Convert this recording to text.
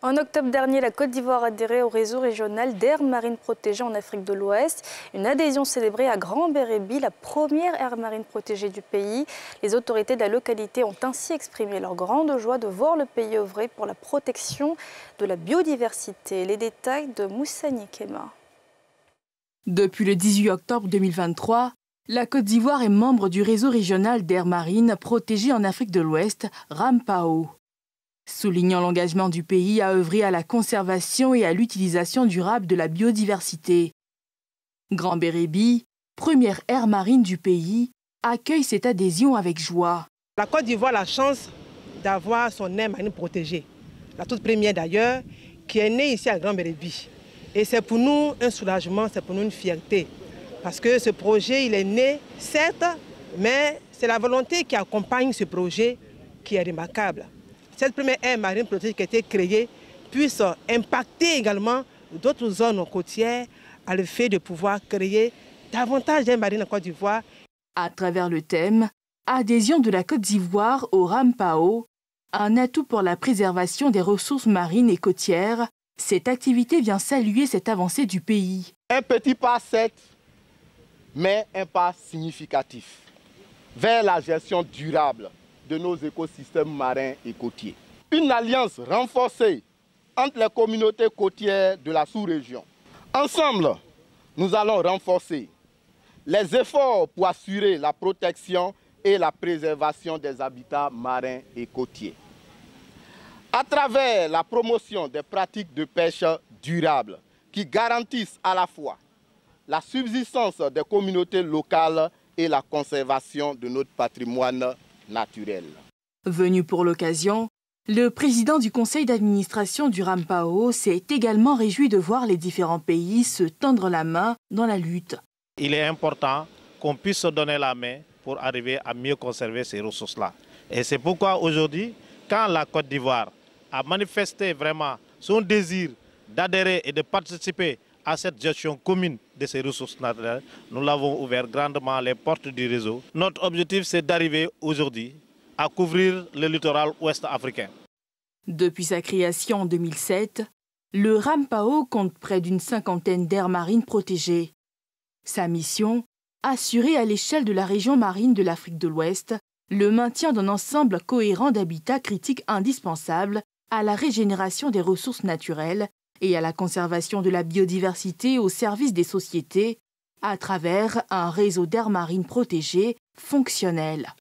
En octobre dernier, la Côte d'Ivoire a adhéré au réseau régional d'aires marines protégées en Afrique de l'Ouest. Une adhésion célébrée à Grand-Bérébi, la première aire marine protégée du pays. Les autorités de la localité ont ainsi exprimé leur grande joie de voir le pays œuvrer pour la protection de la biodiversité. Les détails de Moussa Nikema. Depuis le 18 octobre 2023, la Côte d'Ivoire est membre du réseau régional d'aires marines protégées en Afrique de l'Ouest, RAMPAO. Soulignant l'engagement du pays à œuvrer à la conservation et à l'utilisation durable de la biodiversité. Grand-Bérébi, première aire marine du pays, accueille cette adhésion avec joie. La Côte d'Ivoire a la chance d'avoir son aire marine protégée, la toute première d'ailleurs, qui est née ici à Grand-Bérébi. Et c'est pour nous un soulagement, c'est pour nous une fierté. Parce que ce projet, il est né, certes, mais c'est la volonté qui accompagne ce projet qui est remarquable. Cette première aire marine protégée qui a été créée puisse impacter également d'autres zones côtières à le fait de pouvoir créer davantage d'aires marines en Côte d'Ivoire. À travers le thème « Adhésion de la Côte d'Ivoire au RAMPAO », un atout pour la préservation des ressources marines et côtières, cette activité vient saluer cette avancée du pays. Un petit pas certes, mais un pas significatif vers la gestion durable de nos écosystèmes marins et côtiers. Une alliance renforcée entre les communautés côtières de la sous-région. Ensemble, nous allons renforcer les efforts pour assurer la protection et la préservation des habitats marins et côtiers. À travers la promotion des pratiques de pêche durables qui garantissent à la fois la subsistance des communautés locales et la conservation de notre patrimoine naturel. Venu pour l'occasion, le président du conseil d'administration du RAMPAO s'est également réjoui de voir les différents pays se tendre la main dans la lutte. Il est important qu'on puisse se donner la main pour arriver à mieux conserver ces ressources-là. Et c'est pourquoi aujourd'hui, quand la Côte d'Ivoire a manifesté vraiment son désir d'adhérer et de participer à cette gestion commune de ces ressources naturelles, nous l'avons ouvert grandement les portes du réseau. Notre objectif, c'est d'arriver aujourd'hui à couvrir le littoral ouest africain. Depuis sa création en 2007, le RAMPAO compte près d'une cinquantaine d'aires marines protégées. Sa mission, assurer à l'échelle de la région marine de l'Afrique de l'Ouest le maintien d'un ensemble cohérent d'habitats critiques indispensables à la régénération des ressources naturelles et à la conservation de la biodiversité au service des sociétés à travers un réseau d'aires marines protégées fonctionnel.